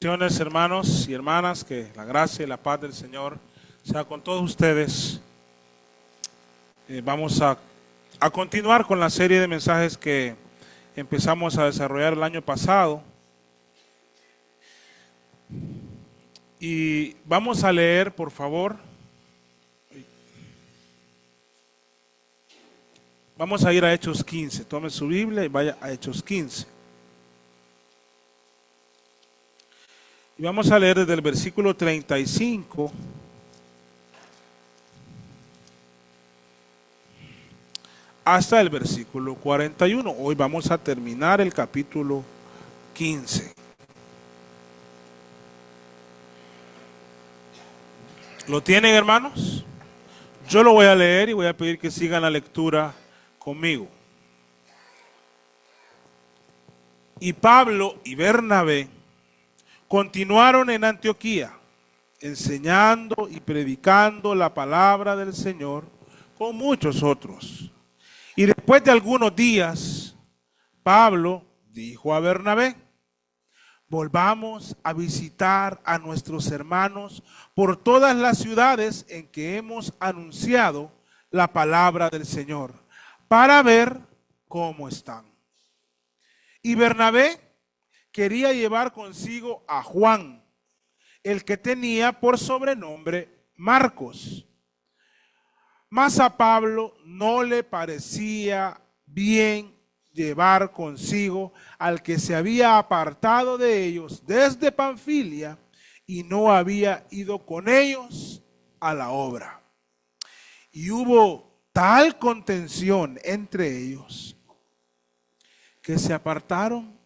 Bendiciones, hermanos y hermanas, que la gracia y la paz del Señor sea con todos ustedes. Vamos a continuar con la serie de mensajes que empezamos a desarrollar el año pasado. Y vamos a leer, por favor. Vamos a ir a Hechos 15. Tome su Biblia y vaya a Hechos 15. Y vamos a leer desde el versículo 35 hasta el versículo 41. Hoy vamos a terminar el capítulo 15. ¿Lo tienen, hermanos? Yo lo voy a leer y voy a pedir que sigan la lectura conmigo. Y Pablo y Bernabé continuaron en Antioquía, enseñando y predicando la palabra del Señor con muchos otros. Y después de algunos días, Pablo dijo a Bernabé: volvamos a visitar a nuestros hermanos por todas las ciudades en que hemos anunciado la palabra del Señor, para ver cómo están. Y Bernabé quería llevar consigo a Juan, el que tenía por sobrenombre Marcos. Mas a Pablo no le parecía bien llevar consigo al que se había apartado de ellos desde Panfilia y no había ido con ellos a la obra. Y hubo tal contención entre ellos que se apartaron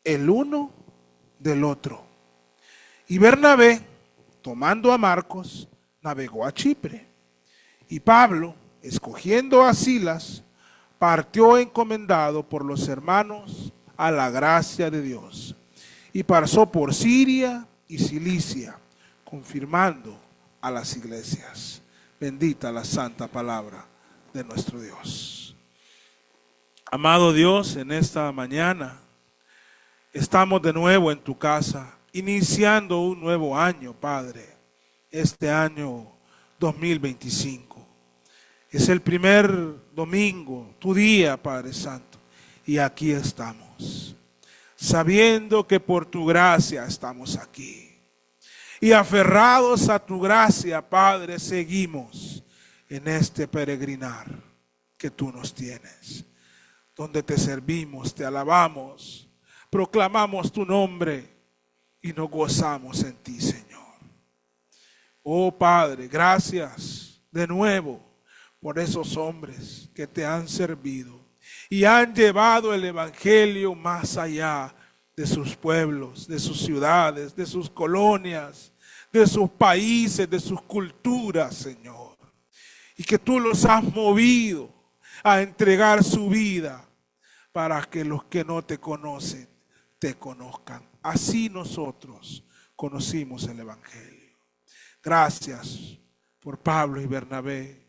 el uno del otro. Y Bernabé, tomando a Marcos, navegó a Chipre. Y Pablo, escogiendo a Silas, partió encomendado por los hermanos a la gracia de Dios. Y pasó por Siria y Cilicia, confirmando a las iglesias. Bendita la santa palabra de nuestro Dios. Amado Dios, en esta mañana estamos de nuevo en tu casa, iniciando un nuevo año, Padre, este año 2025. Es el primer domingo, tu día, Padre Santo, y aquí estamos, sabiendo que por tu gracia estamos aquí. Y aferrados a tu gracia, Padre, seguimos en este peregrinar que tú nos tienes, donde te servimos, te alabamos, proclamamos tu nombre y nos gozamos en ti, Señor. Oh Padre, gracias de nuevo por esos hombres que te han servido y han llevado el evangelio más allá de sus pueblos, de sus ciudades, de sus colonias, de sus países, de sus culturas, Señor. Y que tú los has movido a entregar su vida para que los que no te conocen te conozcan. Así nosotros conocimos el evangelio. Gracias por Pablo y Bernabé,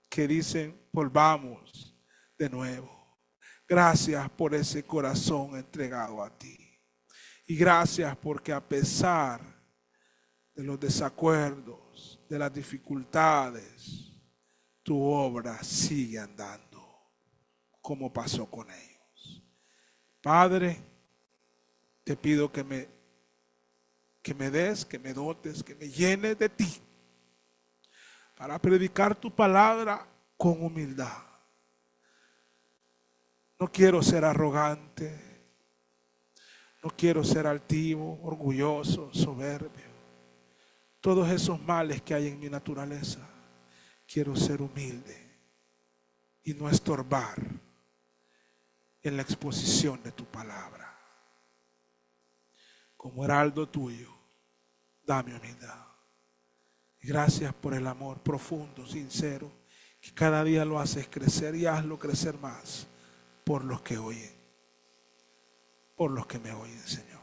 que dicen: volvamos de nuevo. Gracias por ese corazón entregado a ti. Y gracias porque a pesar de los desacuerdos, de las dificultades, tu obra sigue andando, como pasó con ellos. Padre, te pido que me des, que me dotes, que me llenes de ti, para predicar tu palabra con humildad. No quiero ser arrogante, no quiero ser altivo, orgulloso, soberbio. Todos esos males que hay en mi naturaleza, quiero ser humilde y no estorbar en la exposición de tu palabra. Como heraldo tuyo, dame humildad. Y gracias por el amor profundo, sincero, que cada día lo haces crecer, y hazlo crecer más por los que oyen, por los que me oyen, Señor.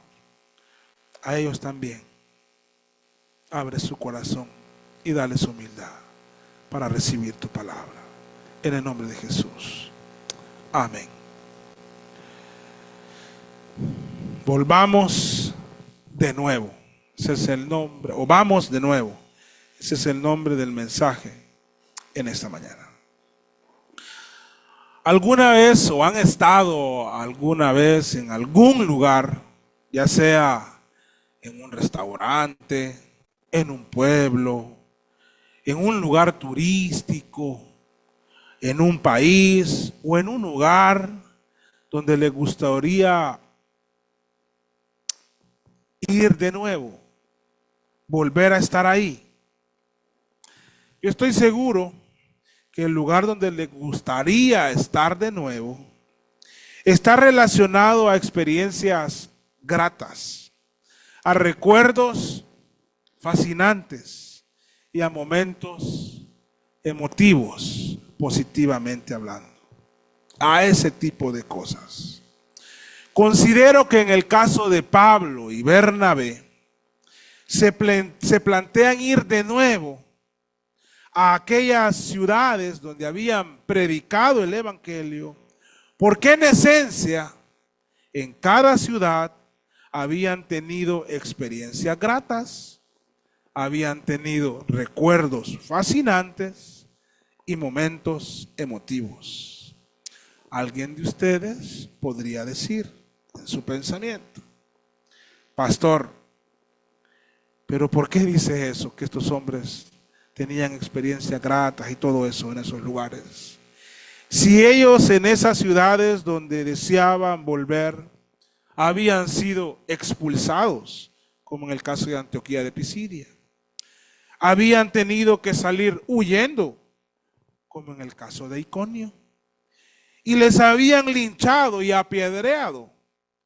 A ellos también abre su corazón y dale su humildad para recibir tu palabra. En el nombre de Jesús. Amén. Volvamos de nuevo. Ese es el nombre, o vamos de nuevo. Ese es el nombre del mensaje en esta mañana. ¿Alguna vez o han estado alguna vez en algún lugar, ya sea en un restaurante, en un pueblo, en un lugar turístico, en un país o en un lugar donde les gustaría ir de nuevo, volver a estar ahí? Yo estoy seguro que el lugar donde les gustaría estar de nuevo está relacionado a experiencias gratas, a recuerdos fascinantes y a momentos emotivos, positivamente hablando, a ese tipo de cosas. Considero que en el caso de Pablo y Bernabé se plantean ir de nuevo a aquellas ciudades donde habían predicado el evangelio, porque en esencia en cada ciudad habían tenido experiencias gratas, habían tenido recuerdos fascinantes y momentos emotivos. Alguien de ustedes podría decir en su pensamiento: pastor, ¿pero por qué dice eso? Que estos hombres tenían experiencias gratas y todo eso en esos lugares. Si ellos en esas ciudades donde deseaban volver habían sido expulsados, como en el caso de Antioquía de Pisidia, habían tenido que salir huyendo, como en el caso de Iconio, y les habían linchado y apedreado,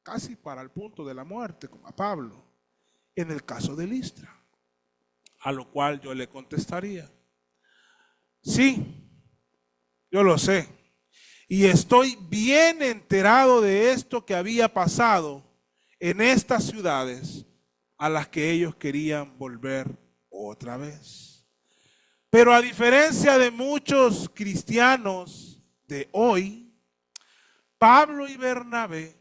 casi para el punto de la muerte, como a Pablo, en el caso de Listra. A lo cual yo le contestaría: sí, yo lo sé. Y estoy bien enterado de esto que había pasado en estas ciudades a las que ellos querían volver otra vez. Pero a diferencia de muchos cristianos de hoy, Pablo y Bernabé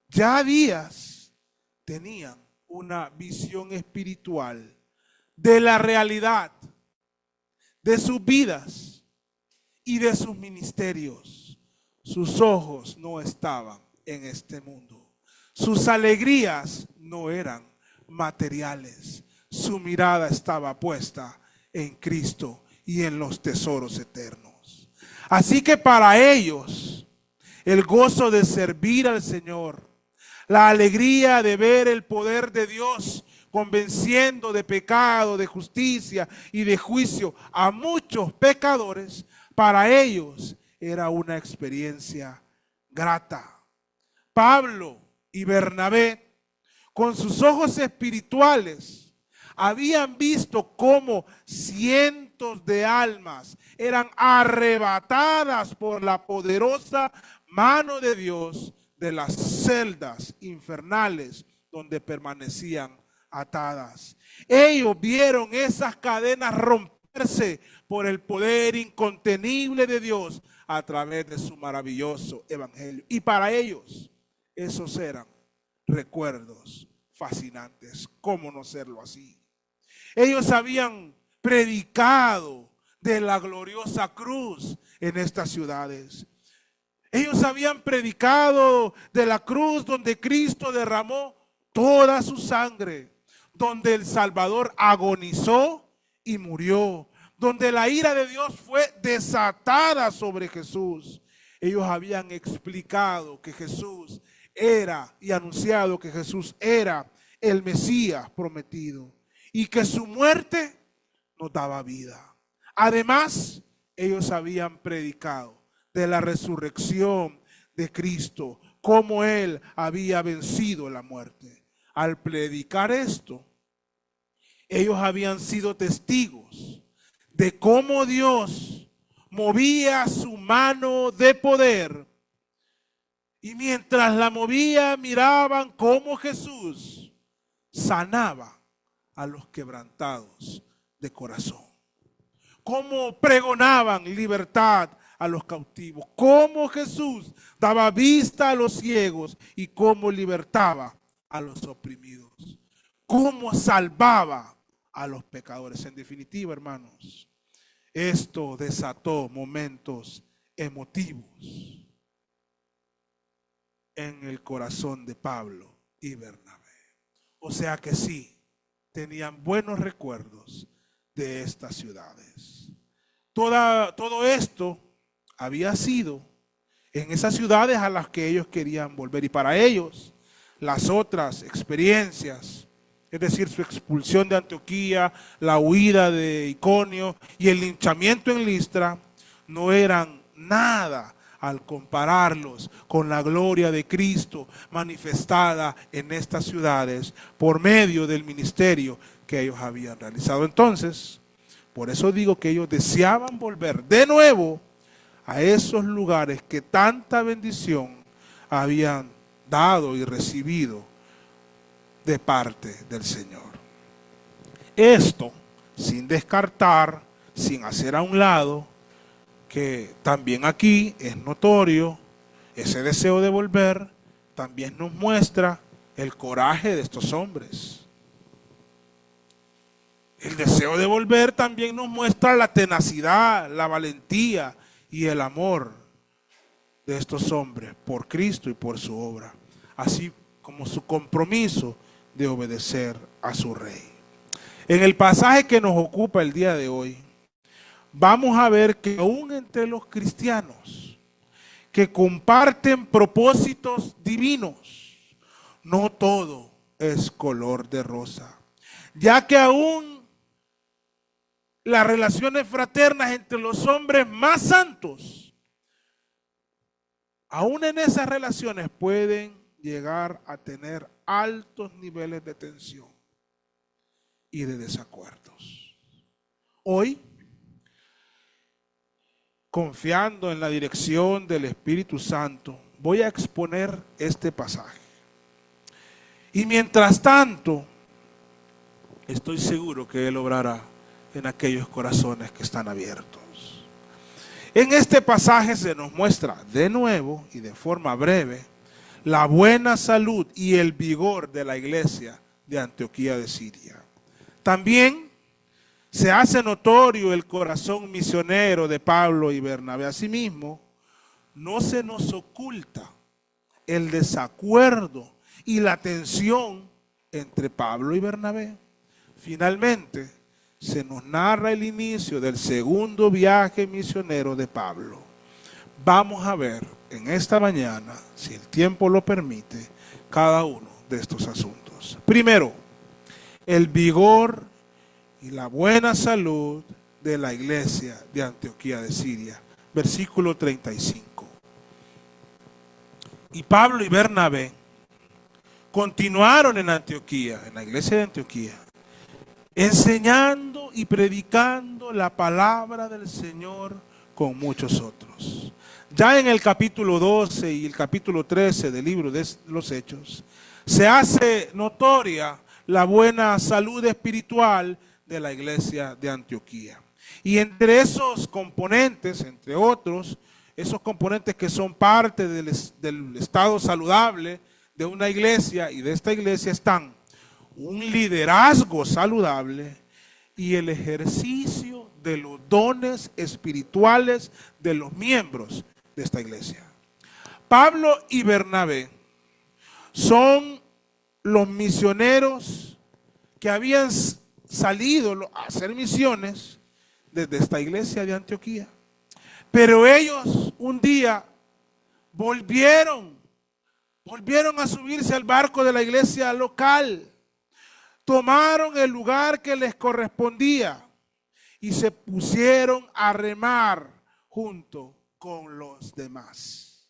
ya días tenían una visión espiritual de la realidad, de sus vidas y de sus ministerios. Sus ojos no estaban en este mundo. Sus alegrías no eran materiales. Su mirada estaba puesta en Cristo y en los tesoros eternos. Así que para ellos, el gozo de servir al Señor, la alegría de ver el poder de Dios convenciendo de pecado, de justicia y de juicio a muchos pecadores, para ellos era una experiencia grata. Pablo y Bernabé, con sus ojos espirituales, habían visto cómo cientos de almas eran arrebatadas por la poderosa mano de Dios de las celdas infernales donde permanecían atadas. Ellos vieron esas cadenas romperse por el poder incontenible de Dios a través de su maravilloso evangelio. Y para ellos, esos eran recuerdos fascinantes. ¿Cómo no serlo así? Ellos habían predicado de la gloriosa cruz en estas ciudades. Ellos habían predicado de la cruz donde Cristo derramó toda su sangre, donde el Salvador agonizó y murió, donde la ira de Dios fue desatada sobre Jesús. Ellos habían explicado que Jesús era y anunciado que Jesús era el Mesías prometido y que su muerte nos daba vida. Además, ellos habían predicado de la resurrección de Cristo, cómo Él había vencido la muerte. Al predicar esto, ellos habían sido testigos de cómo Dios movía su mano de poder, y mientras la movía miraban cómo Jesús sanaba a los quebrantados de corazón, cómo pregonaban libertad a los cautivos, cómo Jesús daba vista a los ciegos y cómo libertaba a los oprimidos, cómo salvaba a los pecadores. En definitiva, hermanos, esto desató momentos emotivos en el corazón de Pablo y Bernabé. O sea que sí, tenían buenos recuerdos de estas ciudades. Todo esto había sido en esas ciudades a las que ellos querían volver. Y para ellos, las otras experiencias, es decir, su expulsión de Antioquía, la huida de Iconio y el linchamiento en Listra, no eran nada al compararlos con la gloria de Cristo manifestada en estas ciudades por medio del ministerio que ellos habían realizado. Entonces, por eso digo que ellos deseaban volver de nuevo a esos lugares que tanta bendición habían dado y recibido de parte del Señor. Esto sin descartar, sin hacer a un lado, que también aquí es notorio, ese deseo de volver también nos muestra el coraje de estos hombres. El deseo de volver también nos muestra la tenacidad, la valentía y el amor de estos hombres por Cristo y por su obra, así como su compromiso de obedecer a su Rey. En el pasaje que nos ocupa el día de hoy, vamos a ver que aún entre los cristianos que comparten propósitos divinos, no todo es color de rosa, ya que aún las relaciones fraternas entre los hombres más santos, aún en esas relaciones pueden llegar a tener altos niveles de tensión y de desacuerdos. Hoy, confiando en la dirección del Espíritu Santo, voy a exponer este pasaje. Y mientras tanto, estoy seguro que Él obrará en aquellos corazones que están abiertos. En este pasaje se nos muestra de nuevo y de forma breve la buena salud y el vigor de la iglesia de Antioquía de Siria. También se hace notorio el corazón misionero de Pablo y Bernabé. Asimismo, no se nos oculta el desacuerdo y la tensión entre Pablo y Bernabé. Finalmente, se nos narra el inicio del segundo viaje misionero de Pablo. Vamos a ver en esta mañana, si el tiempo lo permite, cada uno de estos asuntos. Primero, el vigor y la buena salud de la iglesia de Antioquía de Siria. Versículo 35. Y Pablo y Bernabé continuaron en Antioquía, en la iglesia de Antioquía, enseñando y predicando la palabra del Señor con muchos otros. Ya en el capítulo 12 y el capítulo 13 del libro de los Hechos, se hace notoria la buena salud espiritual de la iglesia de Antioquía. Y entre esos componentes, entre otros, esos componentes que son parte del estado saludable de una iglesia y de esta iglesia están un liderazgo saludable y el ejercicio de los dones espirituales de los miembros de esta iglesia. Pablo y Bernabé son los misioneros que habían salido a hacer misiones desde esta iglesia de Antioquía. Pero ellos un día volvieron a subirse al barco de la iglesia local. Tomaron el lugar que les correspondía y se pusieron a remar junto con los demás.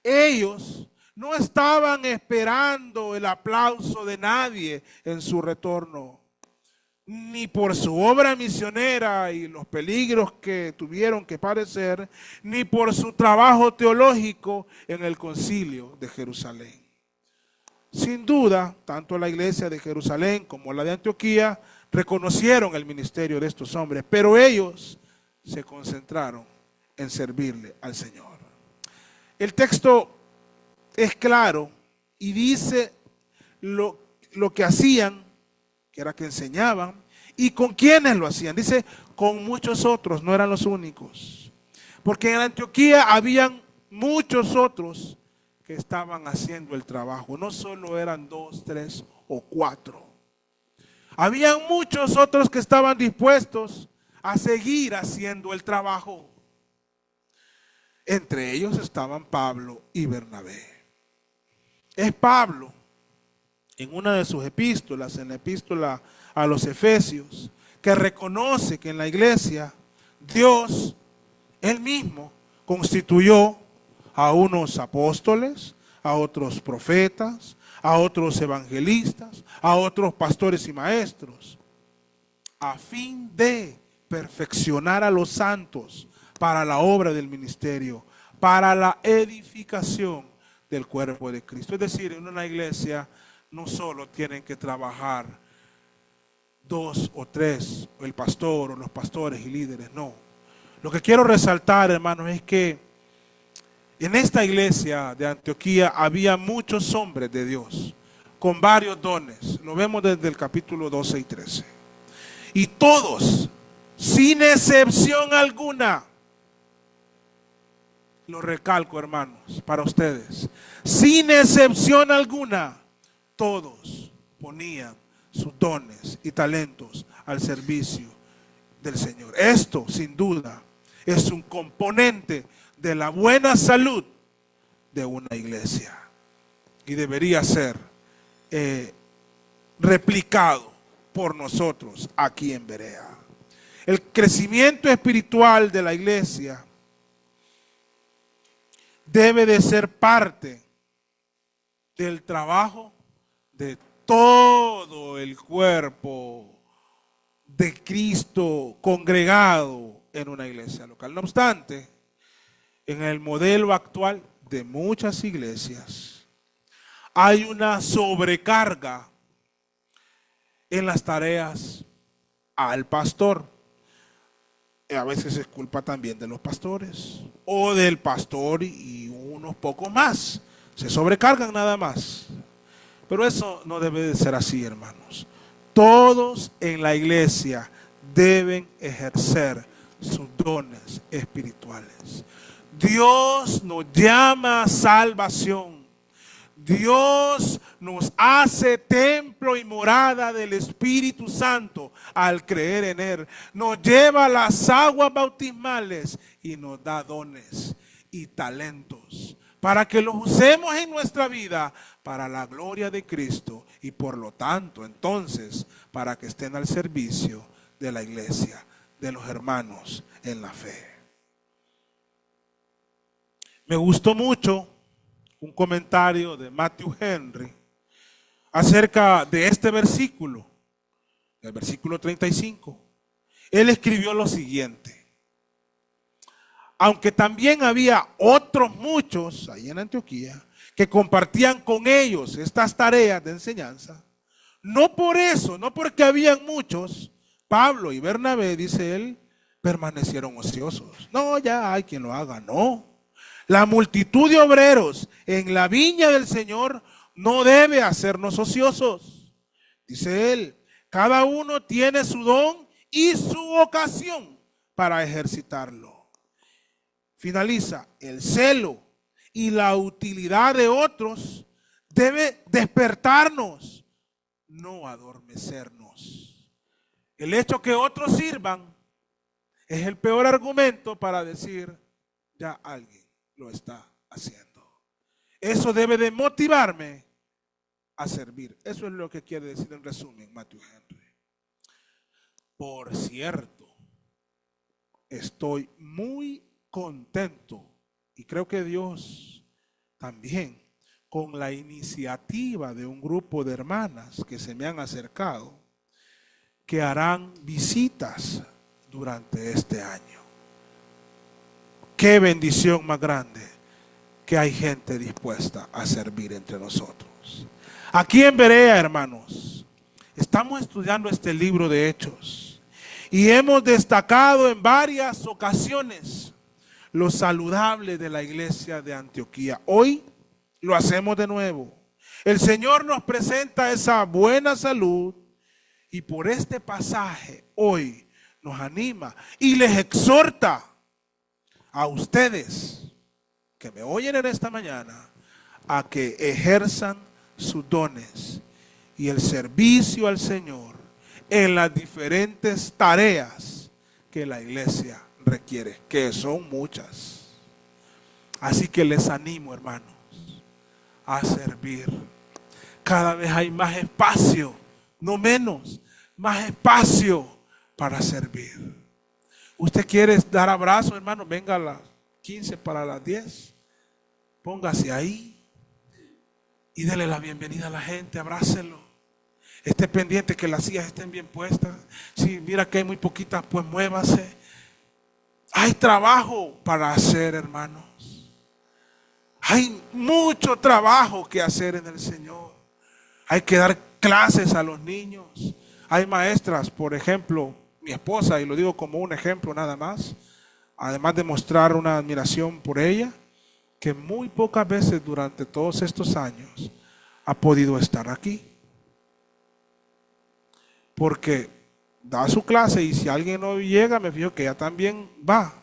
Ellos no estaban esperando el aplauso de nadie en su retorno, ni por su obra misionera y los peligros que tuvieron que padecer, ni por su trabajo teológico en el concilio de Jerusalén. Sin duda, tanto la iglesia de Jerusalén como la de Antioquía reconocieron el ministerio de estos hombres, pero ellos se concentraron en servirle al Señor. El texto es claro y dice lo que hacían que era que enseñaban, y con quienes lo hacían. Dice, con muchos otros, no eran los únicos. Porque en Antioquía habían muchos otros que estaban haciendo el trabajo. No solo eran 2, 3 o 4. Habían muchos otros que estaban dispuestos a seguir haciendo el trabajo. Entre ellos estaban Pablo y Bernabé. Es Pablo, en una de sus epístolas, en la epístola a los Efesios, que reconoce que en la iglesia Dios, Él mismo, constituyó a unos apóstoles, a otros profetas, a otros evangelistas, a otros pastores y maestros, a fin de perfeccionar a los santos para la obra del ministerio, para la edificación del cuerpo de Cristo. Es decir, en una iglesia no solo tienen que trabajar 2 o 3, o el pastor o los pastores y líderes, no. Lo que quiero resaltar, hermanos, es que en esta iglesia de Antioquía había muchos hombres de Dios con varios dones. Lo vemos desde el capítulo 12 y 13. Y todos, sin excepción alguna, lo recalco, hermanos, para ustedes, sin excepción alguna, todos ponían sus dones y talentos al servicio del Señor. Esto, sin duda, es un componente de la buena salud de una iglesia y debería ser replicado por nosotros aquí en Berea. El crecimiento espiritual de la iglesia debe de ser parte del trabajo de todo el cuerpo de Cristo congregado en una iglesia local. No obstante, en el modelo actual de muchas iglesias hay una sobrecarga en las tareas al pastor. A veces es culpa también de los pastores o del pastor y unos pocos más. Se sobrecargan nada más. Pero eso no debe de ser así, hermanos. Todos en la iglesia deben ejercer sus dones espirituales. Dios nos llama a salvación. Dios nos hace templo y morada del Espíritu Santo al creer en Él. Nos lleva a las aguas bautismales y nos da dones y talentos para que los usemos en nuestra vida para la gloria de Cristo y por lo tanto entonces para que estén al servicio de la iglesia, de los hermanos en la fe. Me gustó mucho un comentario de Matthew Henry acerca de este versículo, el versículo 35. Él escribió lo siguiente: aunque también había otros muchos ahí en Antioquía que compartían con ellos estas tareas de enseñanza, no por eso, no porque habían muchos, Pablo y Bernabé, dice él, permanecieron ociosos. No, ya hay quien lo haga, no. La multitud de obreros en la viña del Señor no debe hacernos ociosos. Dice él, cada uno tiene su don y su ocasión para ejercitarlo. Finaliza, el celo y la utilidad de otros debe despertarnos, no adormecernos. El hecho que otros sirvan es el peor argumento para decir, ya alguien lo está haciendo. Eso debe de motivarme a servir. Eso es lo que quiere decir en resumen Matthew Henry. Por cierto, estoy muy contento y creo que Dios también con la iniciativa de un grupo de hermanas que se me han acercado que harán visitas durante este año. Qué bendición más grande que hay gente dispuesta a servir entre nosotros. Aquí en Berea, hermanos, estamos estudiando este libro de Hechos y hemos destacado en varias ocasiones lo saludable de la iglesia de Antioquía. Hoy lo hacemos de nuevo. El Señor nos presenta esa buena salud Y por este pasaje hoy nos anima y les exhorta a ustedes que me oyen en esta mañana a que ejerzan sus dones y el servicio al Señor en las diferentes tareas que la iglesia requiere, que son muchas. Así que les animo, hermanos, a servir. Cada vez hay más espacio, no menos, más espacio para servir. ¿Usted quiere dar abrazo, hermano? Venga a las 15 para las 10. Póngase ahí y dele la bienvenida a la gente, abrácelo. Esté pendiente que las sillas estén bien puestas. Si mira que hay muy poquitas, pues muévase. Hay trabajo para hacer, hermanos. Hay mucho trabajo que hacer en el Señor. Hay que dar clases a los niños. Hay maestras, por ejemplo, mi esposa, y lo digo como un ejemplo nada más, además de mostrar una admiración por ella, que muy pocas veces durante todos estos años ha podido estar aquí. Porque da su clase y si alguien no llega, me fijo que ella también va.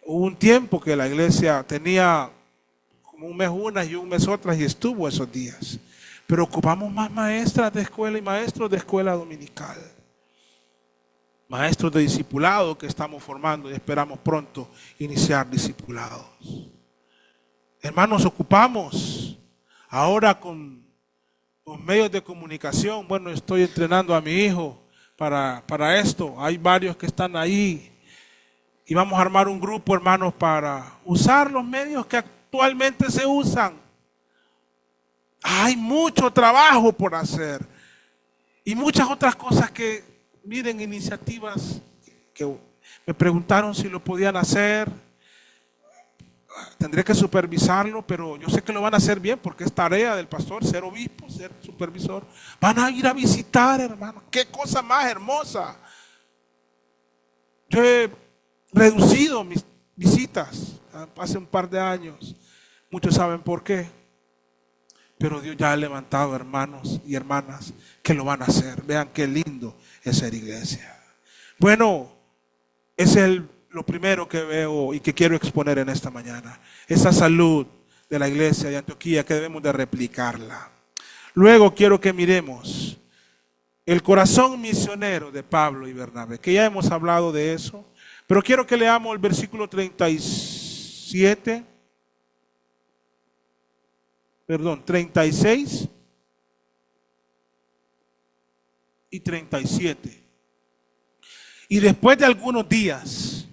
Hubo un tiempo que la iglesia tenía como un mes unas y un mes otras y estuvo esos días. Pero ocupamos más maestras de escuela y maestros de escuela dominical. Maestros de discipulado que estamos formando y esperamos pronto iniciar discipulados. Hermanos, ocupamos ahora con los medios de comunicación. Bueno, estoy entrenando a mi hijo para esto. Hay varios que están ahí. Y vamos a armar un grupo, hermanos, para usar los medios que actualmente se usan. Hay mucho trabajo por hacer. Y muchas otras cosas que, miren, iniciativas que me preguntaron si lo podían hacer. Tendré que supervisarlo, pero yo sé que lo van a hacer bien porque es tarea del pastor ser obispo, ser supervisor. Van a ir a visitar, hermano. Qué cosa más hermosa. Yo he reducido mis visitas hace un par de años. Muchos saben por qué. Pero Dios ya ha levantado hermanos y hermanas que lo van a hacer. Vean qué lindo es ser iglesia. Bueno, es lo primero que veo y que quiero exponer en esta mañana. Esa salud de la iglesia de Antioquía que debemos de replicarla. Luego quiero que miremos el corazón misionero de Pablo y Bernabé, que ya hemos hablado de eso. Pero quiero que leamos el versículo 36 y 37. Y después de algunos días,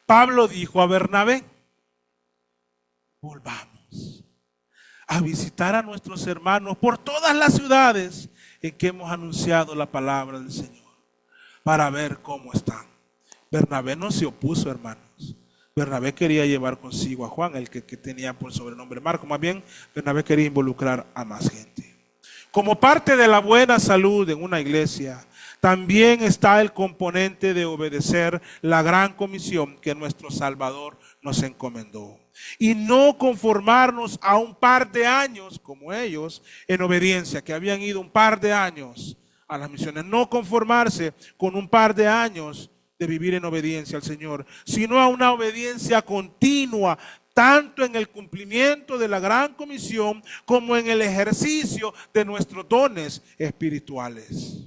Pablo dijo a Bernabé: volvamos a visitar a nuestros hermanos por todas las ciudades en que hemos anunciado la palabra del Señor, para ver cómo están. Bernabé no se opuso, hermanos. Bernabé quería llevar consigo a Juan, el que tenía por sobrenombre Marcos. Más bien, Bernabé quería involucrar a más gente. Como parte de la buena salud en una iglesia, también está el componente de obedecer la gran comisión que nuestro Salvador nos encomendó. Y no conformarnos a un par de años como ellos en obediencia, que habían ido un par de años a las misiones. No conformarse con un par de años de vivir en obediencia al Señor, sino a una obediencia continua, tanto en el cumplimiento de la gran comisión como en el ejercicio de nuestros dones espirituales.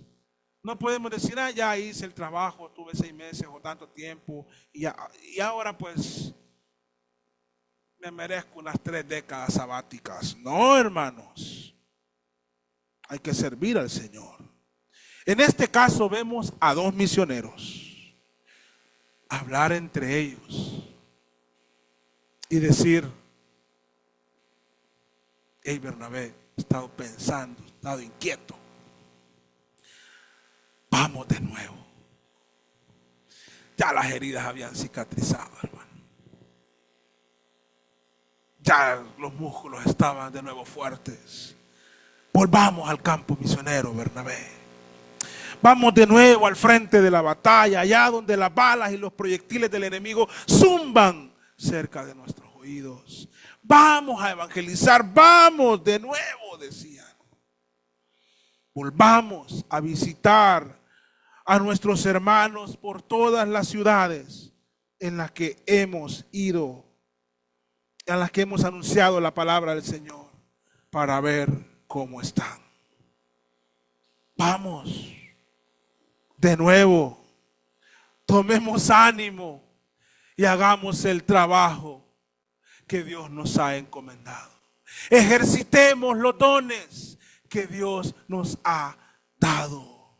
No podemos decir, ya hice el trabajo, tuve 6 meses o tanto tiempo y ahora pues me merezco unas 3 décadas sabáticas. No, hermanos, hay que servir al Señor. En este caso vemos a 2 misioneros hablar entre ellos y decir: hey, Bernabé, he estado pensando, he estado inquieto. Vamos de nuevo. Ya las heridas habían cicatrizado, hermano. Ya los músculos estaban de nuevo fuertes. Volvamos al campo misionero, Bernabé. Vamos de nuevo al frente de la batalla, allá donde las balas y los proyectiles del enemigo zumban cerca de nuestros oídos. Vamos a evangelizar, vamos de nuevo, decían. volvamos a visitar a nuestros hermanos por todas las ciudades en las que hemos ido, en las que hemos anunciado la palabra del Señor, para ver cómo están. Vamos de nuevo, tomemos ánimo y hagamos el trabajo que Dios nos ha encomendado. Ejercitemos los dones que Dios nos ha dado.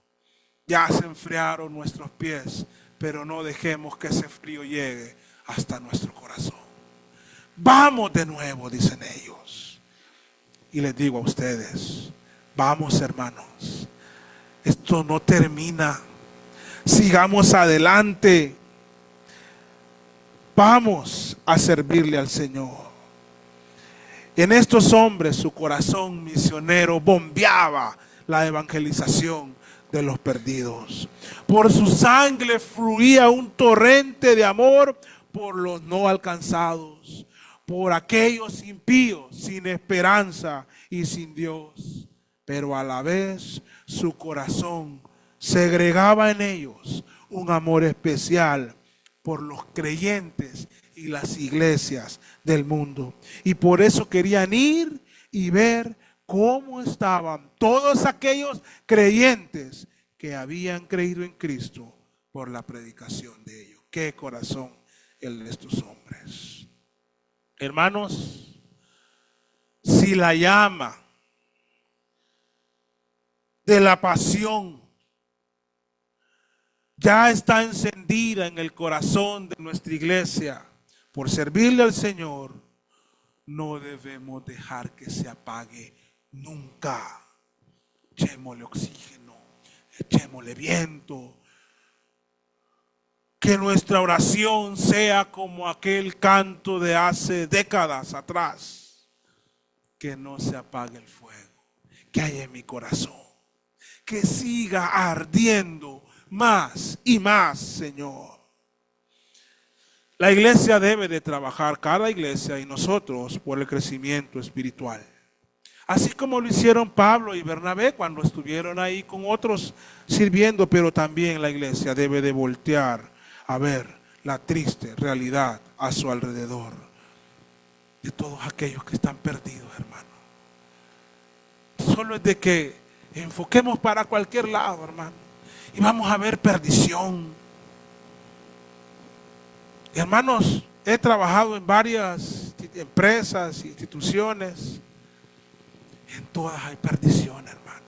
Ya se enfriaron nuestros pies, pero no dejemos que ese frío llegue hasta nuestro corazón. Vamos de nuevo, dicen ellos. Y les digo a ustedes, vamos hermanos, esto no termina. Sigamos adelante. Vamos a servirle al Señor. En estos hombres su corazón misionero bombeaba la evangelización de los perdidos. Por su sangre fluía un torrente de amor por los no alcanzados, por aquellos impíos sin esperanza y sin Dios. Pero a la vez su corazón segregaba en ellos un amor especial por los creyentes y las iglesias del mundo. Y por eso querían ir y ver cómo estaban todos aquellos creyentes que habían creído en Cristo por la predicación de ellos. Qué corazón el de estos hombres. Hermanos, si la llama de la pasión ya está encendida en el corazón de nuestra iglesia por servirle al Señor, no debemos dejar que se apague nunca. Echémosle oxígeno, echémosle viento. Que nuestra oración sea como aquel canto de hace décadas atrás. Que no se apague el fuego que hay en mi corazón. Que siga ardiendo más y más, Señor. La iglesia debe de trabajar, cada iglesia y nosotros, por el crecimiento espiritual. Así como lo hicieron Pablo y Bernabé cuando estuvieron ahí con otros sirviendo, pero también la iglesia debe de voltear a ver la triste realidad a su alrededor de todos aquellos que están perdidos, hermano. Solo es de que enfoquemos para cualquier lado, hermano, y vamos a ver perdición. Hermanos, he trabajado en varias empresas, instituciones. En todas hay perdición, hermano.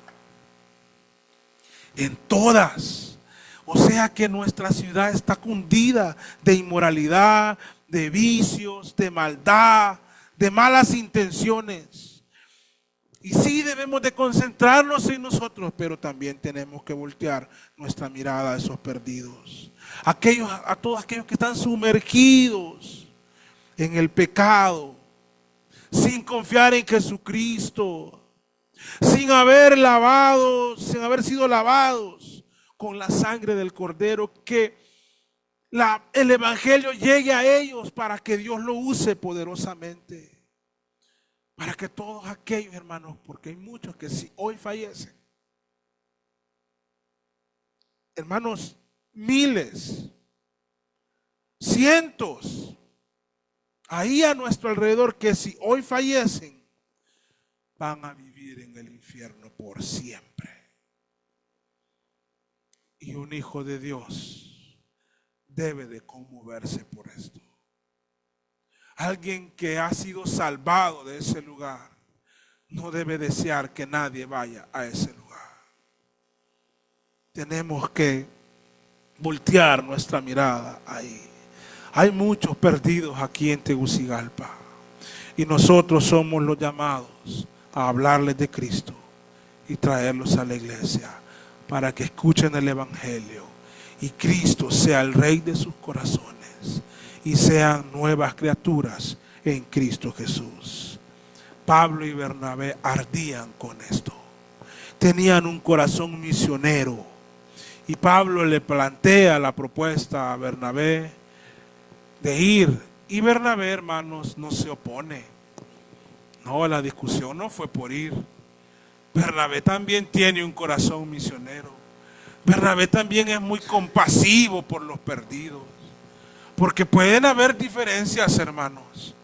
En todas. O sea que nuestra ciudad está cundida de inmoralidad, de vicios, de maldad, de malas intenciones. Y sí debemos de concentrarnos en nosotros, pero también tenemos que voltear nuestra mirada a esos perdidos. A todos aquellos que están sumergidos en el pecado, sin confiar en Jesucristo, sin haber sido lavados con la sangre del Cordero, que el Evangelio llegue a ellos para que Dios lo use poderosamente. Para que todos aquellos, hermanos, porque hay muchos que si hoy fallecen, hermanos, miles, cientos, ahí a nuestro alrededor, que si hoy fallecen, van a vivir en el infierno por siempre. Y un hijo de Dios debe de conmoverse por esto. Alguien que ha sido salvado de ese lugar no debe desear que nadie vaya a ese lugar. Tenemos que voltear nuestra mirada ahí. Hay muchos perdidos aquí en Tegucigalpa y nosotros somos los llamados a hablarles de Cristo y traerlos a la iglesia para que escuchen el Evangelio y Cristo sea el Rey de sus corazones y sean nuevas criaturas en Cristo Jesús. Pablo y Bernabé ardían con esto. Tenían un corazón misionero. Y Pablo le plantea la propuesta a Bernabé de ir. Y Bernabé, hermanos, no se opone. No, la discusión no fue por ir. Bernabé también tiene un corazón misionero. Bernabé también es muy compasivo por los perdidos. Porque pueden haber diferencias, hermanos,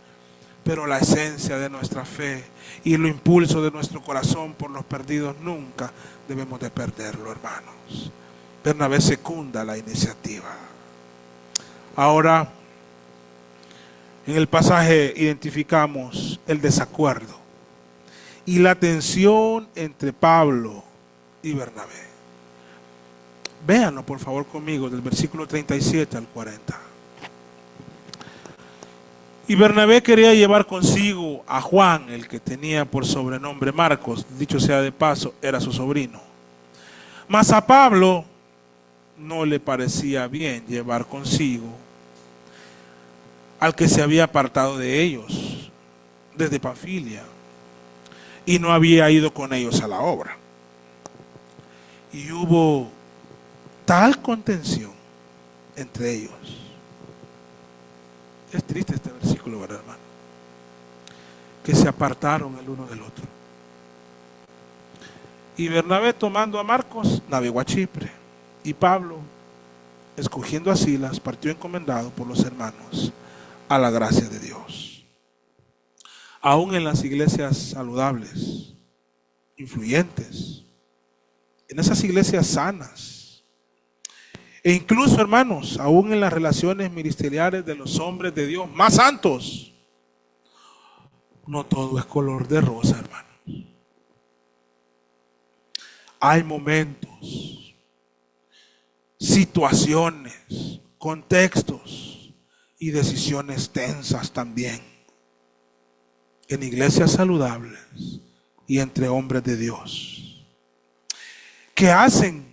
pero la esencia de nuestra fe y el impulso de nuestro corazón por los perdidos nunca debemos de perderlo, hermanos. Bernabé secunda la iniciativa. Ahora, en el pasaje identificamos el desacuerdo y la tensión entre Pablo y Bernabé. Véanlo por favor conmigo del versículo 37 al 40. Y Bernabé quería llevar consigo a Juan, el que tenía por sobrenombre Marcos, dicho sea de paso, era su sobrino. Mas a Pablo no le parecía bien llevar consigo al que se había apartado de ellos desde Panfilia y no había ido con ellos a la obra. Y hubo tal contención entre ellos. Es triste este versículo, ¿verdad, hermano? Que se apartaron el uno del otro. Y Bernabé, tomando a Marcos, navegó a Chipre. Y Pablo, escogiendo a Silas, partió encomendado por los hermanos a la gracia de Dios. Aún en las iglesias saludables, influyentes, en esas iglesias sanas, e incluso, hermanos, aún en las relaciones ministeriales de los hombres de Dios más santos, no todo es color de rosa, hermanos. Hay momentos, situaciones, contextos y decisiones tensas también en iglesias saludables y entre hombres de Dios, que hacen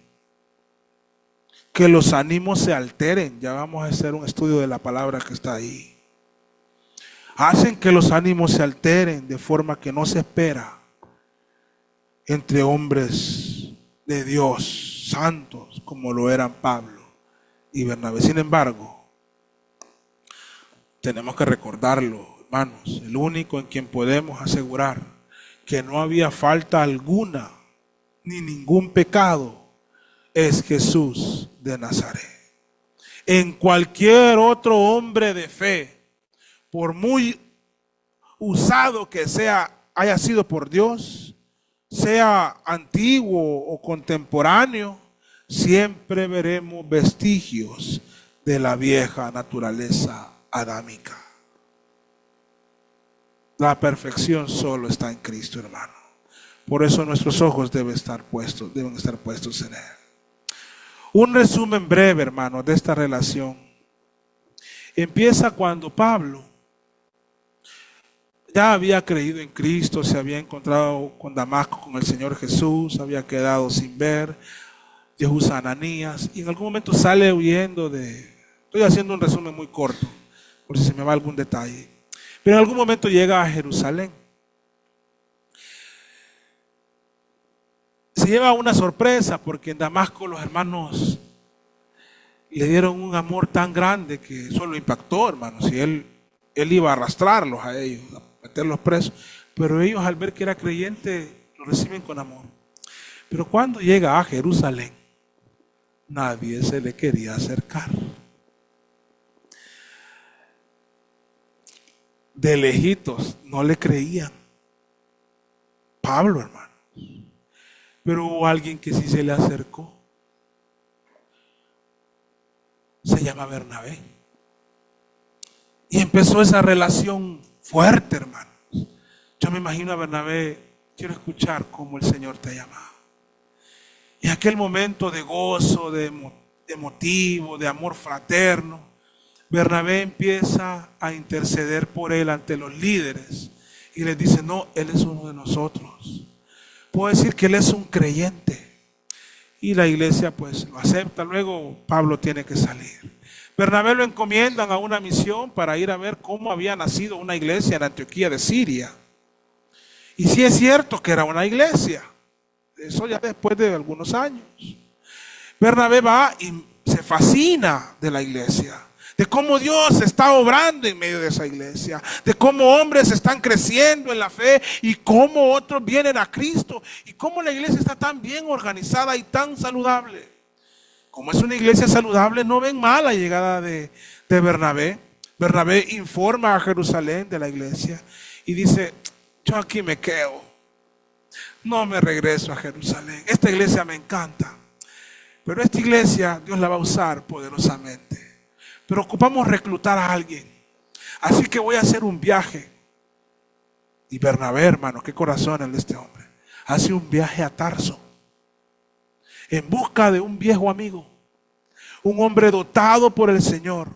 que los ánimos se alteren. Ya vamos a hacer un estudio de la palabra que está ahí. Hacen que los ánimos se alteren de forma que no se espera entre hombres de Dios santos como lo eran Pablo y Bernabé. Sin embargo, tenemos que recordarlo, hermanos, el único en quien podemos asegurar que no había falta alguna ni ningún pecado es Jesús de Nazaret. En cualquier otro hombre de fe, por muy usado que haya sido por Dios, sea antiguo o contemporáneo, siempre veremos vestigios de la vieja naturaleza adámica. La perfección solo está en Cristo, hermano. Por eso nuestros ojos deben estar puestos en Él. Un resumen breve, hermano, de esta relación. Empieza cuando Pablo ya había creído en Cristo, se había encontrado con Damasco, con el Señor Jesús, había quedado sin ver, Jesús a Ananías, y en algún momento sale huyendo estoy haciendo un resumen muy corto, por si se me va algún detalle, pero en algún momento llega a Jerusalén. Se lleva una sorpresa porque en Damasco los hermanos le dieron un amor tan grande que eso lo impactó, hermanos, y él iba a arrastrarlos a ellos, a meterlos presos, pero ellos al ver que era creyente lo reciben con amor. Pero cuando llega a Jerusalén, nadie se le quería acercar. De lejitos no le creían. Pablo, hermano. Pero hubo alguien que sí se le acercó. Se llama Bernabé. Y empezó esa relación fuerte, hermanos. Yo me imagino a Bernabé, quiero escuchar cómo el Señor te ha llamado. Y aquel momento de gozo, de motivo, de amor fraterno, Bernabé empieza a interceder por él ante los líderes. Y les dice, no, él es uno de nosotros. Puedo decir que él es un creyente. Y la iglesia pues lo acepta. Luego Pablo tiene que salir. Bernabé lo encomiendan a una misión para ir a ver cómo había nacido una iglesia en Antioquía de Siria. Y sí es cierto que era una iglesia. Eso ya después de algunos años. Bernabé va y se fascina de la iglesia. de cómo Dios está obrando en medio de esa iglesia, de cómo hombres están creciendo en la fe y cómo otros vienen a Cristo y cómo la iglesia está tan bien organizada y tan saludable. Como es una iglesia saludable, no ven mal la llegada de Bernabé. Bernabé informa a Jerusalén de la iglesia y dice: yo aquí me quedo, no me regreso a Jerusalén. Esta iglesia me encanta, pero esta iglesia Dios la va a usar poderosamente. Pero ocupamos reclutar a alguien, así que voy a hacer un viaje. Y Bernabé, hermano, qué corazón el de este hombre, hace un viaje a Tarso en busca de un viejo amigo, un hombre dotado por el Señor,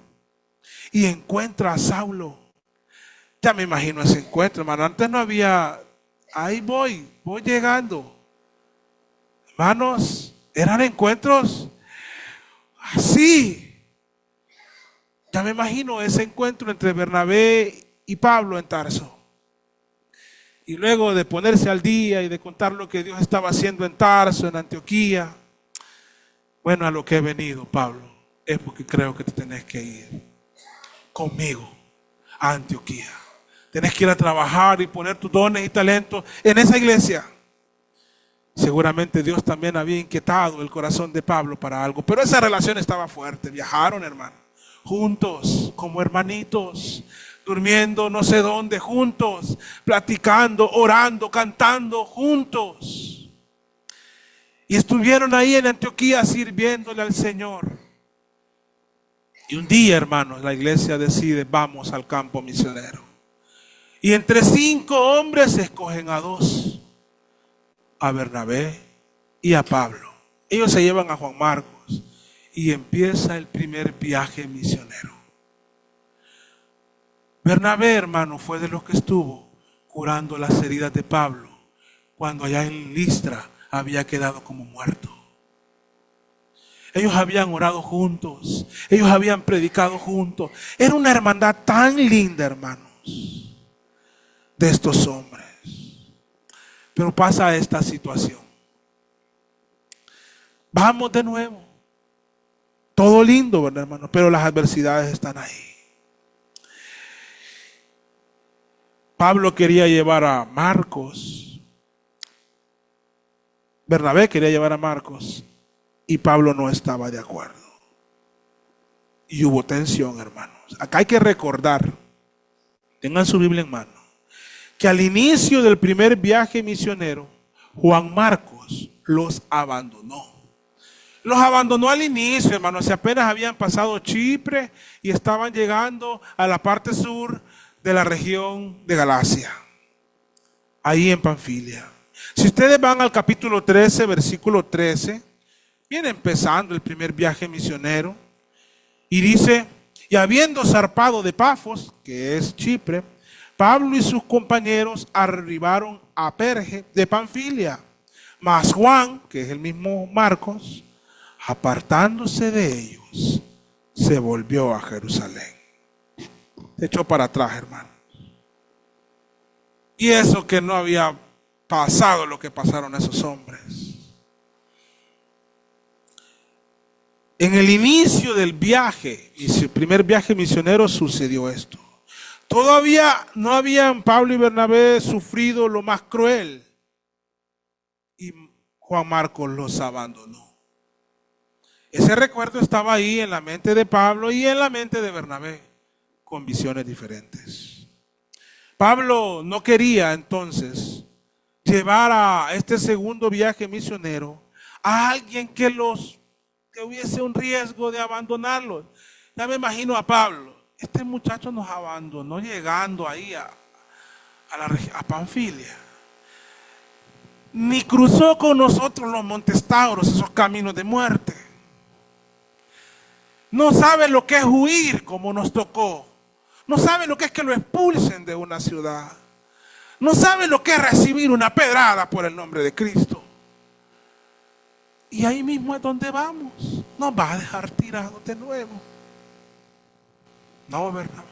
y encuentra a Saulo. Ya me imagino ese encuentro, hermano. Antes no había, ahí voy llegando. Hermanos, eran encuentros así. Ya me imagino ese encuentro entre Bernabé y Pablo en Tarso. Y luego de ponerse al día y de contar lo que Dios estaba haciendo en Tarso, en Antioquía. Bueno, a lo que he venido, Pablo, es porque creo que te tenés que ir conmigo a Antioquía. Tenés que ir a trabajar y poner tus dones y talentos en esa iglesia. Seguramente Dios también había inquietado el corazón de Pablo para algo, pero esa relación estaba fuerte. Viajaron, hermano, juntos, como hermanitos, durmiendo no sé dónde, juntos, platicando, orando, cantando, juntos. Y estuvieron ahí en Antioquía sirviéndole al Señor. Y un día, hermanos, la iglesia decide: vamos al campo misionero. Y entre 5 hombres escogen a 2, a Bernabé y a Pablo. Ellos se llevan a Juan Marcos y empieza el primer viaje misionero. Bernabé, hermano, fue de los que estuvo curando las heridas de Pablo cuando allá en Listra había quedado como muerto. Ellos habían orado juntos, ellos habían predicado juntos. Era una hermandad tan linda, hermanos, de estos hombres. Pero pasa esta situación. Vamos de nuevo. Todo lindo, ¿verdad, hermano? Pero las adversidades están ahí. Pablo quería llevar a Marcos. Bernabé quería llevar a Marcos. Y Pablo no estaba de acuerdo. Y hubo tensión, hermanos. Acá hay que recordar, tengan su Biblia en mano, que al inicio del primer viaje misionero, Juan Marcos los abandonó. Los abandonó al inicio, hermanos. Si apenas habían pasado Chipre y estaban llegando a la parte sur de la región de Galacia, ahí en Panfilia. Si ustedes van al capítulo 13, versículo 13, viene empezando el primer viaje misionero y dice: y habiendo zarpado de Pafos, que es Chipre, Pablo y sus compañeros arribaron a Perge de Panfilia, mas Juan, que es el mismo Marcos, apartándose de ellos, se volvió a Jerusalén. Se echó para atrás, hermano. Y eso que no había pasado lo que pasaron esos hombres. En el inicio del viaje, y su primer viaje misionero, sucedió esto. Todavía no habían Pablo y Bernabé sufrido lo más cruel. Y Juan Marcos los abandonó. Ese recuerdo estaba ahí en la mente de Pablo y en la mente de Bernabé, con visiones diferentes. Pablo no quería entonces llevar a este segundo viaje misionero a alguien que hubiese un riesgo de abandonarlos. Ya me imagino a Pablo: este muchacho nos abandonó llegando ahí a Panfilia. Ni cruzó con nosotros los Montes Tauros, esos caminos de muerte. No sabe lo que es huir como nos tocó. No sabe lo que es que lo expulsen de una ciudad. No sabe lo que es recibir una pedrada por el nombre de Cristo. Y ahí mismo es donde vamos. Nos va a dejar tirados de nuevo. No, Bernabé.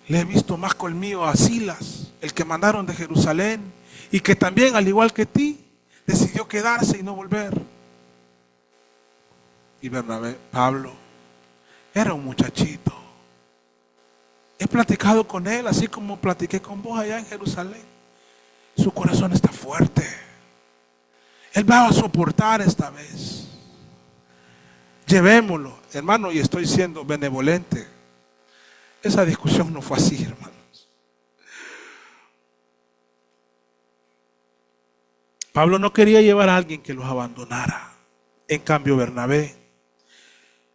Le he visto más colmillo a Silas, el que mandaron de Jerusalén, y que también, al igual que ti, decidió quedarse y no volver. Y Bernabé, Pablo, Era un muchachito. He platicado con él, así como platiqué con vos allá en Jerusalén. Su corazón está fuerte. Él va a soportar esta vez. Llevémoslo, hermano, y estoy siendo benevolente. Esa discusión no fue así, hermanos. Pablo no quería llevar a alguien que los abandonara. En cambio, Bernabé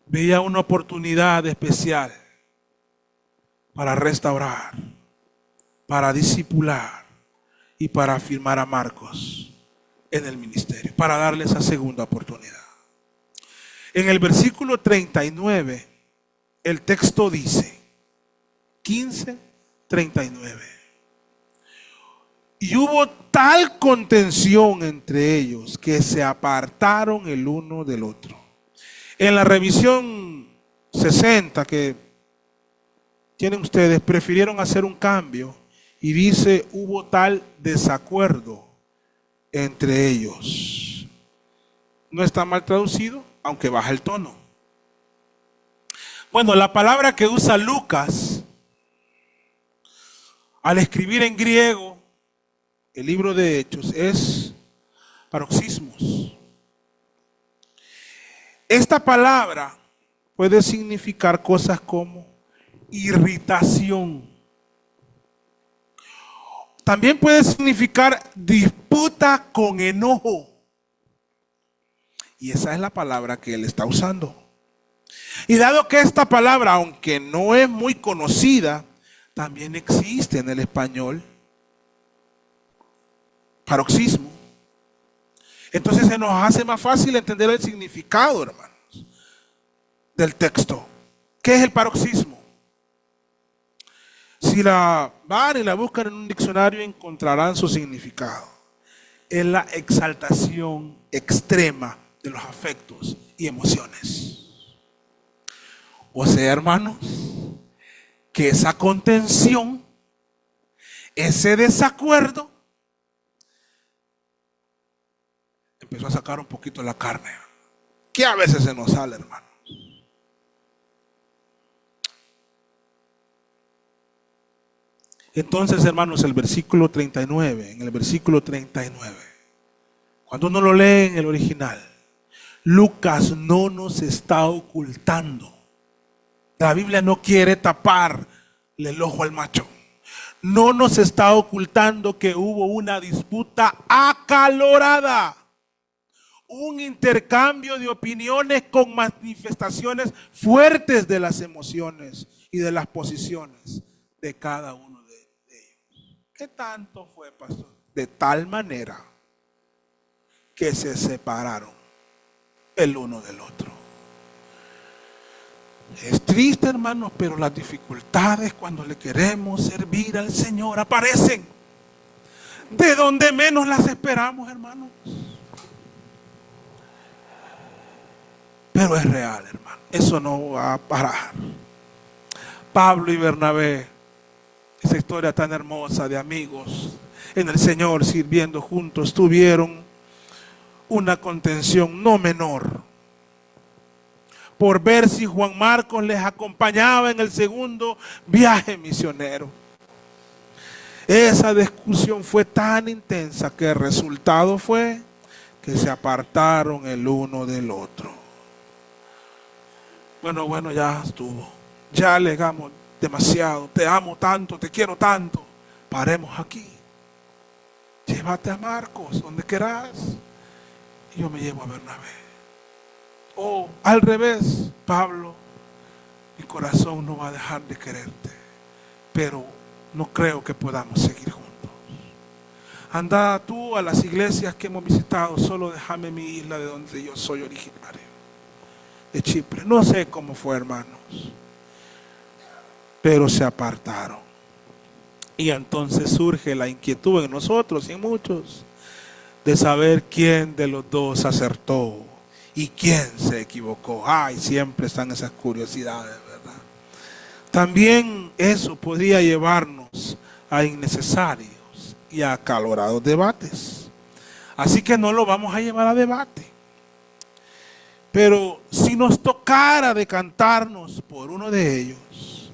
veía una oportunidad especial para restaurar, para discipular y para afirmar a Marcos en el ministerio, para darle esa segunda oportunidad. En el versículo 39, el texto dice, 15:39. Y hubo tal contención entre ellos que se apartaron el uno del otro. En la revisión 60 que tienen ustedes, prefirieron hacer un cambio y dice, hubo tal desacuerdo entre ellos. No está mal traducido, aunque baja el tono. Bueno, la palabra que usa Lucas al escribir en griego el libro de Hechos es paroxismos. Esta palabra puede significar cosas como irritación. También puede significar disputa con enojo. Y esa es la palabra que él está usando. Y dado que esta palabra, aunque no es muy conocida, también existe en el español, paroxismo. Entonces se nos hace más fácil entender el significado, hermanos, del texto. ¿Qué es el paroxismo? Si la van y la buscan en un diccionario, encontrarán su significado. Es la exaltación extrema de los afectos y emociones. O sea, hermanos, que esa contención, ese desacuerdo, empezó a sacar un poquito la carne, que a veces se nos sale, hermanos. Entonces, hermanos, el versículo 39, en el versículo 39, cuando uno lo lee en el original, Lucas no nos está ocultando. La Biblia no quiere taparle el ojo al macho. No nos está ocultando que hubo una disputa acalorada, un intercambio de opiniones con manifestaciones fuertes de las emociones y de las posiciones de cada uno de ellos. ¿Qué tanto fue, pastor? De tal manera que se separaron el uno del otro. Es triste, hermanos, pero las dificultades cuando le queremos servir al Señor aparecen de donde menos las esperamos, hermanos. Pero es real, hermano. Eso no va a parar. Pablo y Bernabé, esa historia tan hermosa de amigos en el Señor sirviendo juntos, tuvieron una contención no menor por ver si Juan Marcos les acompañaba en el segundo viaje misionero. Esa discusión fue tan intensa que el resultado fue que se apartaron el uno del otro. Bueno, ya estuvo. Ya alegamos demasiado. Te amo tanto, te quiero tanto. Paremos aquí. Llévate a Marcos donde quieras. Y yo me llevo a Bernabé. O al revés, Pablo, mi corazón no va a dejar de quererte, pero no creo que podamos seguir juntos. Anda tú a las iglesias que hemos visitado, solo déjame mi isla de donde yo soy originario, de Chipre. No sé cómo fue, hermanos, pero se apartaron. Y entonces surge la inquietud en nosotros y en muchos de saber quién de los dos acertó y quién se equivocó. Ay, siempre están esas curiosidades, ¿verdad? También eso podría llevarnos a innecesarios y a acalorados debates. Así que no lo vamos a llevar a debate. Pero si nos tocara decantarnos por uno de ellos,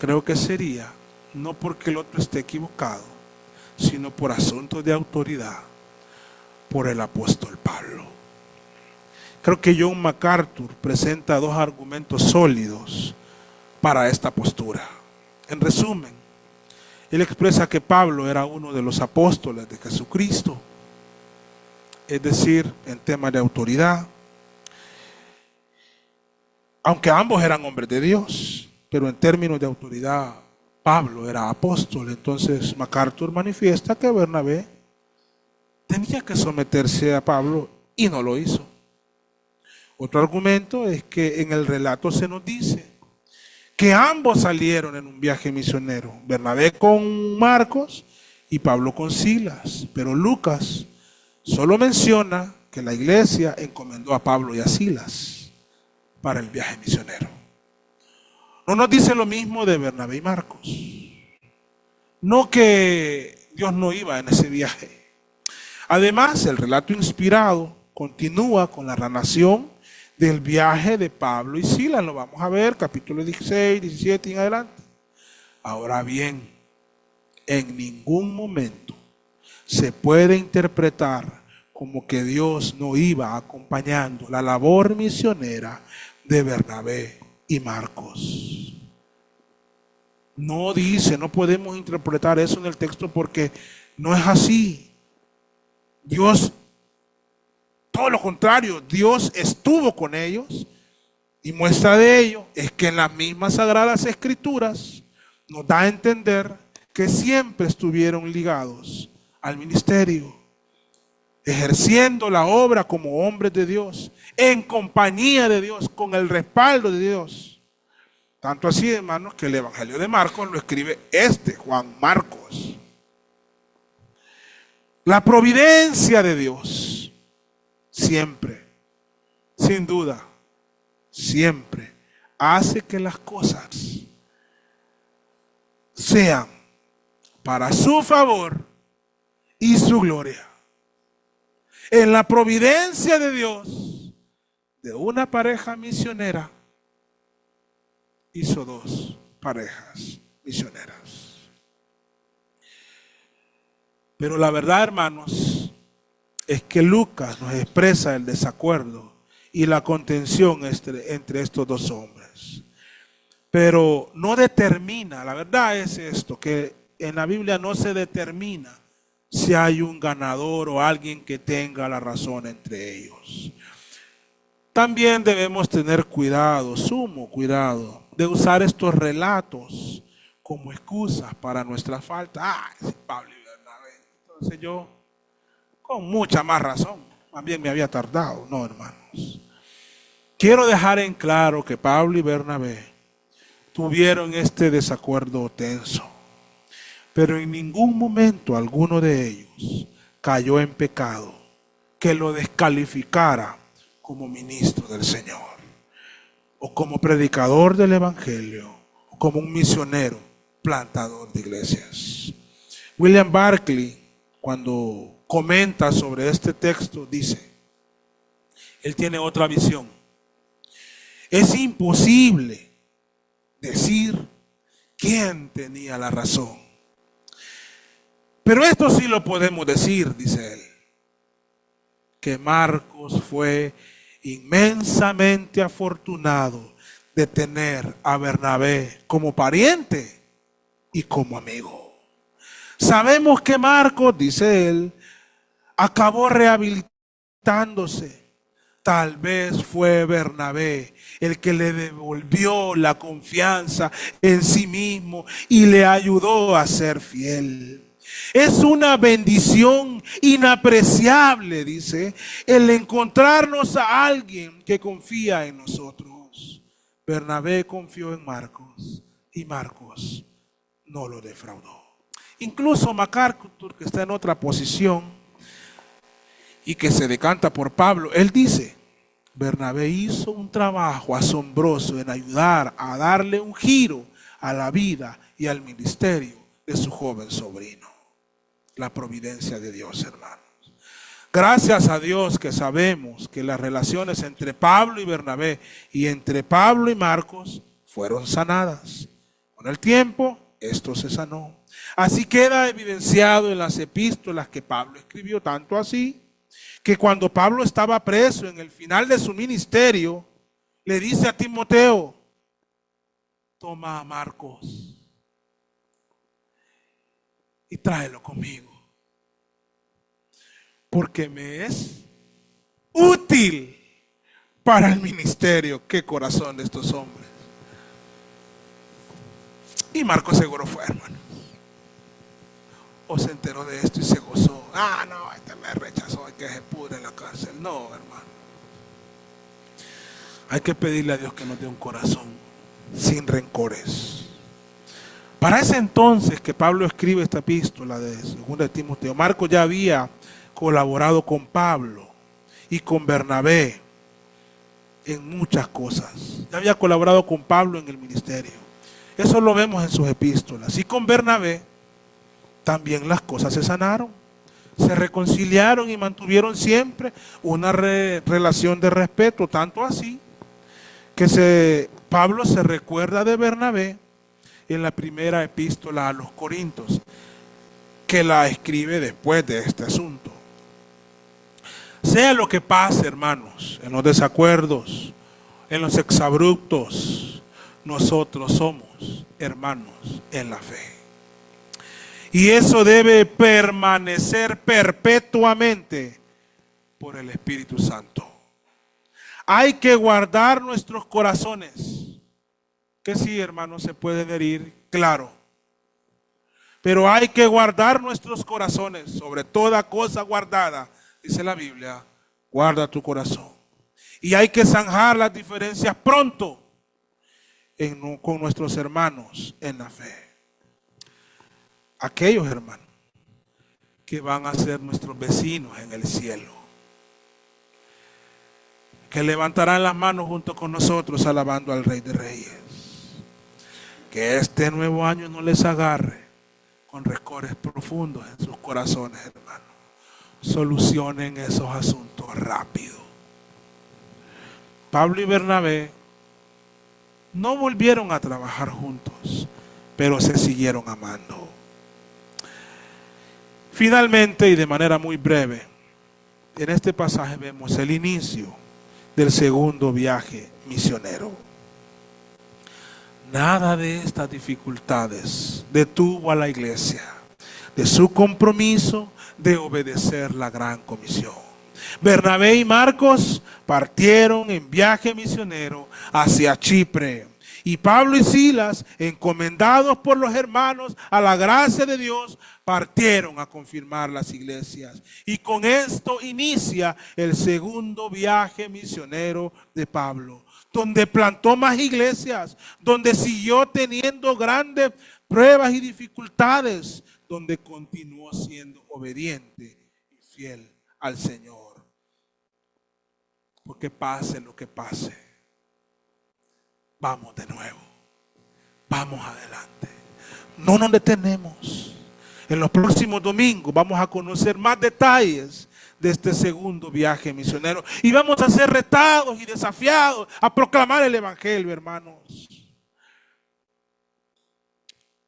creo que sería, no porque el otro esté equivocado, sino por asuntos de autoridad, por el apóstol Pablo. Creo que John MacArthur presenta dos argumentos sólidos para esta postura. En resumen, él expresa que Pablo era uno de los apóstoles de Jesucristo, es decir, en temas de autoridad, aunque ambos eran hombres de Dios, pero en términos de autoridad, Pablo era apóstol. Entonces MacArthur manifiesta que Bernabé tenía que someterse a Pablo y no lo hizo. Otro argumento es que en el relato se nos dice que ambos salieron en un viaje misionero, Bernabé con Marcos y Pablo con Silas, pero Lucas solo menciona que la iglesia encomendó a Pablo y a Silas para el viaje misionero. No nos dice lo mismo de Bernabé y Marcos. No que Dios no iba en ese viaje. Además, el relato inspirado continúa con la narración del viaje de Pablo y Silas. Lo vamos a ver, capítulo 16, 17 y en adelante. Ahora bien, en ningún momento se puede interpretar como que Dios no iba acompañando la labor misionera de Bernabé y Marcos. No dice, no podemos interpretar eso en el texto porque no es así. Dios, todo lo contrario, Dios estuvo con ellos y muestra de ello es que en las mismas Sagradas Escrituras nos da a entender que siempre estuvieron ligados al ministerio, ejerciendo la obra como hombres de Dios, en compañía de Dios, con el respaldo de Dios. Tanto así, hermanos, que el Evangelio de Marcos lo escribe Juan Marcos. La providencia de Dios, siempre, sin duda, siempre, hace que las cosas sean para su favor y su gloria. En la providencia de Dios, de una pareja misionera, hizo dos parejas misioneras. Pero la verdad, hermanos, es que Lucas nos expresa el desacuerdo y la contención entre estos dos hombres. Pero no determina, la verdad es esto, que en la Biblia no se determina si hay un ganador o alguien que tenga la razón entre ellos. También debemos tener cuidado, sumo cuidado, de usar estos relatos como excusas para nuestra falta. Es Pablo y Bernabé. Entonces yo, con mucha más razón, también me había tardado. No, hermanos. Quiero dejar en claro que Pablo y Bernabé tuvieron este desacuerdo tenso, pero en ningún momento alguno de ellos cayó en pecado que lo descalificara como ministro del Señor, o como predicador del Evangelio, o como un misionero, plantador de iglesias. William Barclay, cuando comenta sobre este texto, dice, él tiene otra visión. Es imposible decir quién tenía la razón. Pero esto sí lo podemos decir, dice él, que Marcos fue inmensamente afortunado de tener a Bernabé como pariente y como amigo. Sabemos que Marcos, dice él, acabó rehabilitándose. Tal vez fue Bernabé el que le devolvió la confianza en sí mismo y le ayudó a ser fiel. Es una bendición inapreciable, dice, el encontrarnos a alguien que confía en nosotros. Bernabé confió en Marcos y Marcos no lo defraudó. Incluso MacArthur, que está en otra posición y que se decanta por Pablo, él dice, Bernabé hizo un trabajo asombroso en ayudar a darle un giro a la vida y al ministerio de su joven sobrino. La providencia de Dios, hermanos. Gracias a Dios que sabemos que las relaciones entre Pablo y Bernabé y entre Pablo y Marcos fueron sanadas. Con el tiempo, esto se sanó. Así queda evidenciado en las epístolas que Pablo escribió, tanto así que cuando Pablo estaba preso en el final de su ministerio, le dice a Timoteo: toma a Marcos y tráelo conmigo, porque me es útil para el ministerio. Qué corazón de estos hombres. Y Marcos seguro fue, hermano. O se enteró de esto y se gozó. Ah, no, este me rechazó, hay que se pudre en la cárcel. No, hermano. Hay que pedirle a Dios que nos dé un corazón sin rencores. Para ese entonces que Pablo escribe esta epístola de 2 Timoteo, Marcos ya había colaborado con Pablo y con Bernabé en muchas cosas. Ya había colaborado con Pablo en el ministerio. Eso lo vemos en sus epístolas. Y con Bernabé también las cosas se sanaron. Se reconciliaron y mantuvieron siempre una relación de respeto, tanto así que Pablo se recuerda de Bernabé en la primera epístola a los Corintios, que la escribe después de este asunto. Sea lo que pase, hermanos, en los desacuerdos, en los exabruptos, nosotros somos hermanos en la fe. Y eso debe permanecer perpetuamente por el Espíritu Santo. Hay que guardar nuestros corazones. Que sí, hermanos, se pueden herir, claro. Pero hay que guardar nuestros corazones. Sobre toda cosa guardada, dice la Biblia, guarda tu corazón. Y hay que zanjar las diferencias pronto con nuestros hermanos en la fe. Aquellos hermanos que van a ser nuestros vecinos en el cielo, que levantarán las manos junto con nosotros alabando al Rey de Reyes. Que este nuevo año no les agarre con rencores profundos en sus corazones, hermanos. Solucionen esos asuntos rápido. Pablo y Bernabé no volvieron a trabajar juntos, pero se siguieron amando. Finalmente, y de manera muy breve, en este pasaje vemos el inicio del segundo viaje misionero. Nada de estas dificultades detuvo a la iglesia de su compromiso de obedecer la gran comisión. Bernabé y Marcos partieron en viaje misionero hacia Chipre. Y Pablo y Silas, encomendados por los hermanos a la gracia de Dios, partieron a confirmar las iglesias. Y con esto inicia el segundo viaje misionero de Pablo, donde plantó más iglesias, donde siguió teniendo grandes pruebas y dificultades, donde continuó siendo obediente y fiel al Señor. Porque pase lo que pase, vamos de nuevo, vamos adelante, no nos detenemos. En los próximos domingos vamos a conocer más detalles de este segundo viaje misionero y vamos a ser retados y desafiados a proclamar el evangelio, hermanos.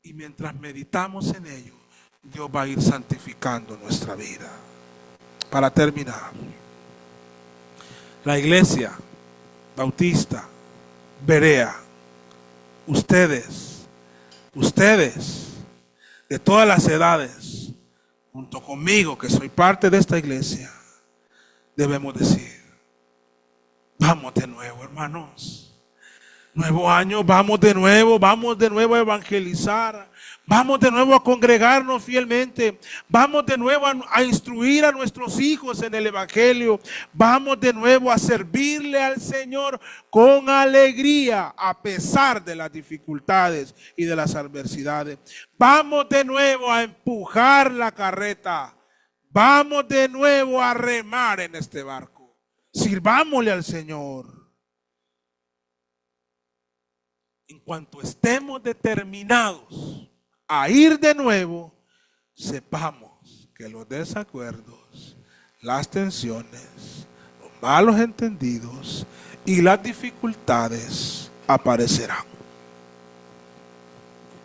Y mientras meditamos en ello, Dios va a ir santificando nuestra vida. Para terminar, la iglesia bautista Berea, ustedes de todas las edades, junto conmigo que soy parte de esta iglesia, debemos decir: vamos de nuevo, hermanos. Nuevo año, vamos de nuevo a evangelizar, vamos de nuevo a congregarnos fielmente, vamos de nuevo a instruir a nuestros hijos en el evangelio, vamos de nuevo a servirle al Señor con alegría a pesar de las dificultades y de las adversidades. Vamos de nuevo a empujar la carreta, vamos de nuevo a remar en este barco. Sirvámosle al Señor. En cuanto estemos determinados a ir de nuevo, sepamos que los desacuerdos, las tensiones, los malos entendidos y las dificultades aparecerán.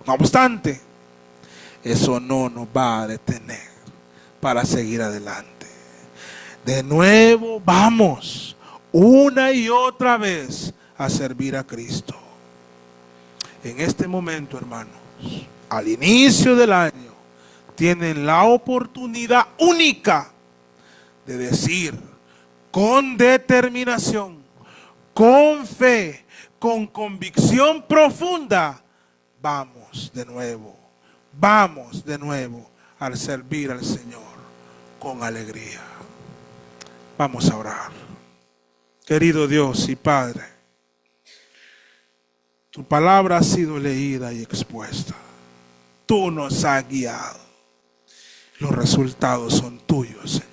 No obstante, eso no nos va a detener para seguir adelante. De nuevo vamos una y otra vez a servir a Cristo. En este momento, hermanos, al inicio del año, tienen la oportunidad única de decir con determinación, con fe, con convicción profunda, vamos de nuevo al servir al Señor con alegría. Vamos a orar. Querido Dios y Padre, tu palabra ha sido leída y expuesta. Tú nos has guiado. Los resultados son tuyos, Señor.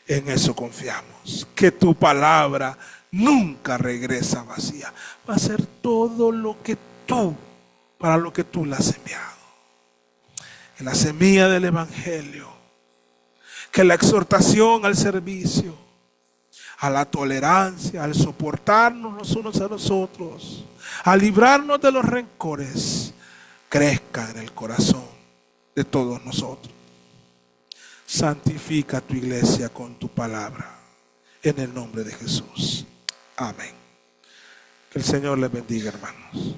En eso confiamos, que tu palabra nunca regresa vacía. Va a ser todo lo que tú, para lo que tú la has enviado. En la semilla del Evangelio, que la exhortación al servicio, a la tolerancia, al soportarnos los unos a los otros, a librarnos de los rencores, crezca en el corazón de todos nosotros. Santifica tu iglesia con tu palabra, en el nombre de Jesús. Amén. Que el Señor les bendiga, hermanos.